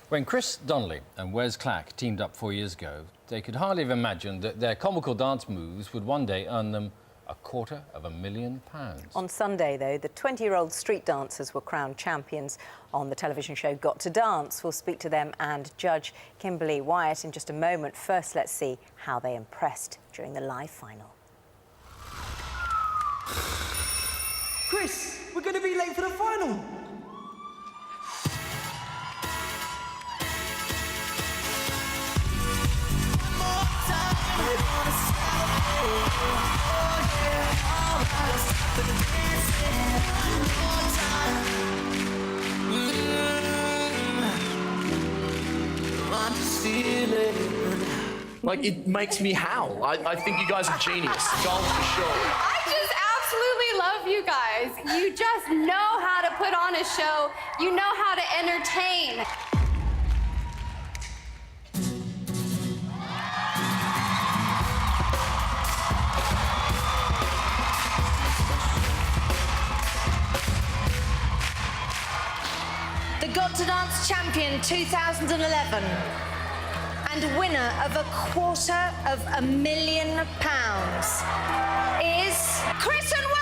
When Chris Donnelly and Wes Clack teamed up 4 years ago, they could hardly have imagined that their comical dance moves would one day earn them £250,000. On Sunday, though, the 20-year-old street dancers were crowned champions on the television show Got to Dance. We'll speak to them and judge Kimberly Wyatt in just a moment. First, let's see how they impressed during the live final. Chris, we're going to be late for the final. Like, it makes me howl. I think you guys are genius. Gold for sure. I just absolutely love you guys. You just know how to put on a show. You know how to entertain. The Got to Dance champion 2011 and winner of £250,000 is Chris and Wes!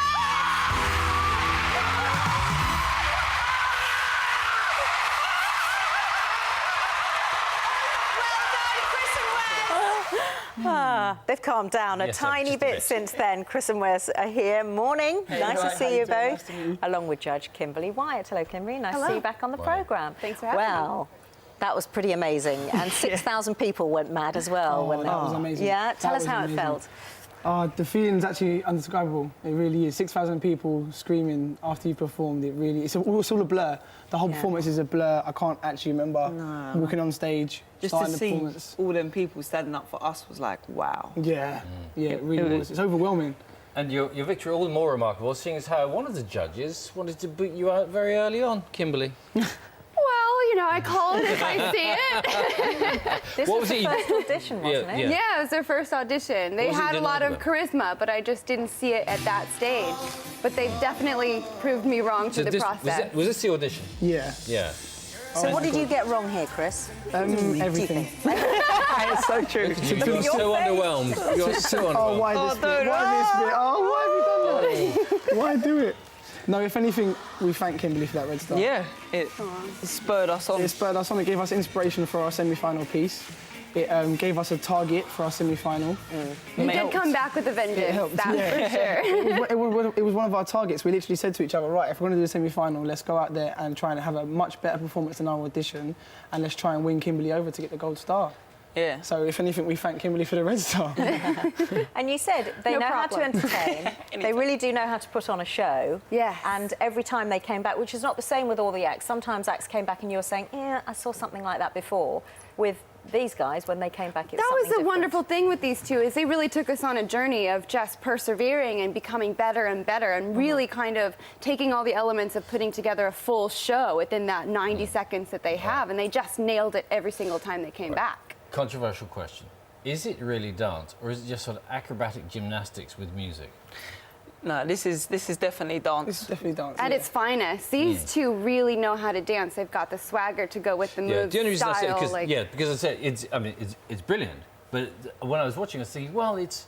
They've calmed down a tiny bit since then. Chris and Wes are here. Morning. Hey, nice to see you both. Nice to meet you. Along with Judge Kimberly Wyatt. Hello, Kimberly. Nice to see you back on the programme. Thanks for having me. Well, that was pretty amazing. And 6,000 people went mad as well. That was amazing. Yeah, tell us how amazing. it felt. The feeling's actually indescribable. It really is. 6,000 people screaming after you performed. It really, it's all a blur. The whole performance is a blur. I can't actually remember walking on stage, just starting to the see performance. all them people standing up for us was like, wow. Yeah, it really was. It's overwhelming. And your victory all the more remarkable, seeing as how one of the judges wanted to boot you out very early on, Kimberly. Well, you know, I call it if I see it. This was the first audition, wasn't it? Yeah, it was their first audition. They had a lot of charisma, but I just didn't see it at that stage. But they've definitely proved me wrong through the process. Was this the audition? Yeah. Yeah. So what did you get wrong here, Chris? Everything. It's so true. You're so underwhelmed. You're so underwhelmed. Oh, why this bit? Why this bit? Oh, why have you done that? Why do it? No, if anything, we thank Kimberly for that red star. Yeah, it spurred us on. It spurred us on. It gave us inspiration for our semi-final piece. It gave us a target for our semi-final. You did come back with a vengeance, that's for sure. It was one of our targets. We literally said to each other, right, if we're going to do a semi-final, let's go out there and try and have a much better performance than our audition, and let's try and win Kimberly over to get the gold star. Yeah. So, if anything, we thank Kimberly for the red star. And you said they know how to entertain. They really do know how to put on a show. Yes. And every time they came back, which is not the same with all the acts. Sometimes acts came back and you were saying, yeah, I saw something like that before. With these guys, when they came back, it was That was something the different. wonderful thing with these two, is they really took us on a journey of just persevering and becoming better and better and really kind of taking all the elements of putting together a full show within that 90 seconds that they have, and they just nailed it every single time they came back. Controversial question. Is it really dance, or is it just sort of acrobatic gymnastics with music? No, this is definitely dance. This is definitely dance. At its finest. These two really know how to dance. They've got the swagger to go with the moves, the only reason I say style. it, because I said it's brilliant. But when I was watching, I was thinking, well, it's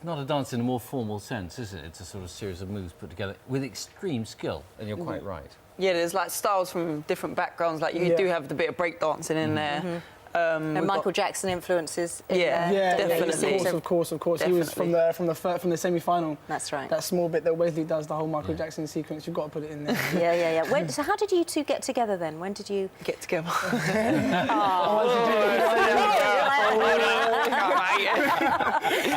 not a dance in a more formal sense, is it? It's a sort of series of moves put together with extreme skill, and you're quite right. Yeah, there's like styles from different backgrounds. Like you do have the bit of breakdancing in there. And Michael Jackson influences in there. Yeah, definitely. Of course. He was from the semi-final. That's right. That small bit that Wesley does, the whole Michael Jackson sequence. You've got to put it in there. Yeah. So how did you two get together then? When did you get together?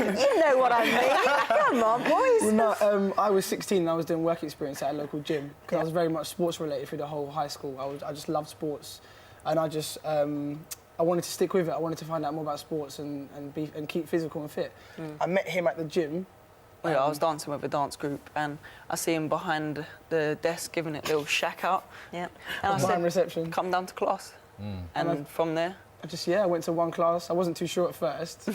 You know what I mean. Come on, boys. Well, no, I was 16 and I was doing work experience at a local gym because I was very much sports related through the whole high school. I just loved sports, and I just I wanted to stick with it. I wanted to find out more about sports and keep physical and fit. I met him at the gym. I was dancing with a dance group, and I see him behind the desk giving it a little shack out. Yeah. And I said, reception. come down to class. And from there, I went to one class. I wasn't too sure at first,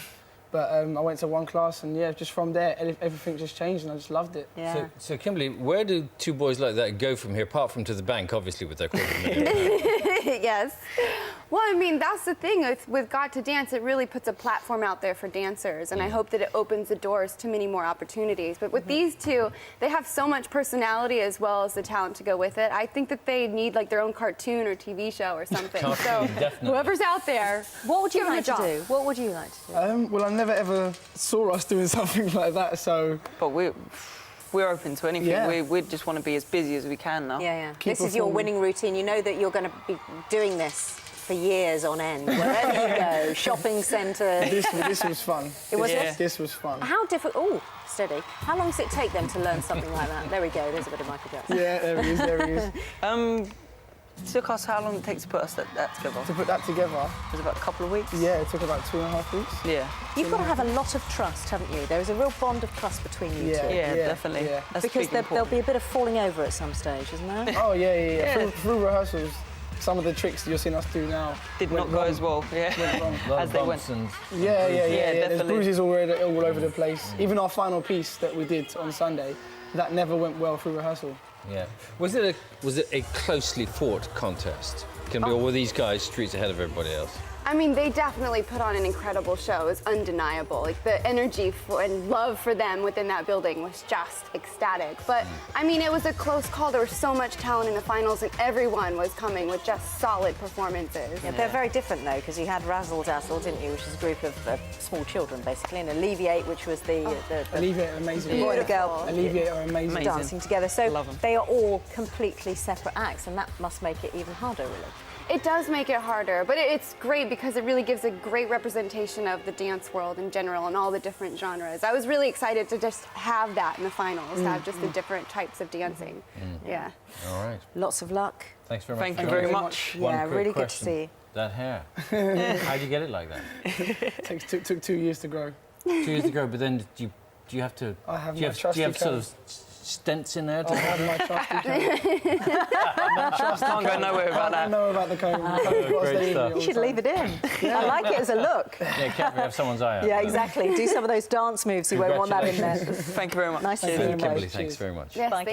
but I went to one class, and just from there, everything just changed, and I just loved it. Yeah. So Kimberly, where do two boys like that go from here, apart from to the bank, obviously, with their £250,000? Yes. Well, I mean, that's the thing with Got to Dance. It really puts a platform out there for dancers, and I hope that it opens the doors to many more opportunities. But with these two, they have so much personality as well as the talent to go with it. I think that they need like their own cartoon or TV show or something. So definitely. whoever's out there, What would you give them a like to job. do? What would you like to do? Well, I never ever saw us doing something like that, so But we're open to anything. Yeah. We just want to be as busy as we can now. Yeah. Keep This is your performing. winning routine. You know that you're going to be doing this for years on end, wherever you go, shopping centre. this was fun. It was Yeah. This was fun. How difficult? Oh, steady. How long does it take them to learn something like that? There we go. There's a bit of Michael Jackson. Yeah, there he is, there he is. It took us how long it takes to put us that together? To put that together, It was about a couple of weeks. yeah, it took about 2.5 weeks. Yeah. You've got to have a lot of trust, haven't you? There is a real bond of trust between you Yeah. two. Yeah, definitely. yeah. That's Because big there'll important. be a bit of falling over at some stage, isn't there? Oh, yeah. Through rehearsals, some of the tricks you're seeing us do now Did went not go wrong. as well. Yeah. Went wrong. A lot As of they bumps and Yeah. There's definitely. bruises all over the place. Even our final piece that we did on Sunday, that never went well through rehearsal. yeah. Was it a closely fought contest? Or were these guys streets ahead of everybody else? I mean, they definitely put on an incredible show. It's undeniable. Like, the energy and love for them within that building was just ecstatic. But, I mean, it was a close call. There was so much talent in the finals, and everyone was coming with just solid performances. Yeah, they're very different, though, because you had Razzle Dazzle, didn't you, which is a group of small children, basically, and Alleviate, which was the Alleviate are amazing. boy and the girl Alleviate are amazing. dancing together. So Love 'em. they are all completely separate acts, and that must make it even harder, really. It does make it harder, but it's great because it really gives a great representation of the dance world in general and all the different genres. I was really excited to just have that in the finals, to have just the different types of dancing. Yeah. All right. Lots of luck. Thanks very much. Thank you Kimberly. very much. One Yeah, quick really good to question. see you. That hair. How'd you get it like that? Took 2 years to grow. 2 years ago, but then do you have to? I have do you my have, trusty do you have sort comb. of stents in there? I have my trusty comb. Can't go nowhere without I that. know about the comb. Great stuff. You should leave it in. I like it as a look. Yeah, carefully have someone's eye out. Yeah, exactly. Do some of those dance moves. You won't want that in there. Thank you very much. Nice to see Cheers. you, Kimberly, mate. thanks very much. Yes, Bye. thank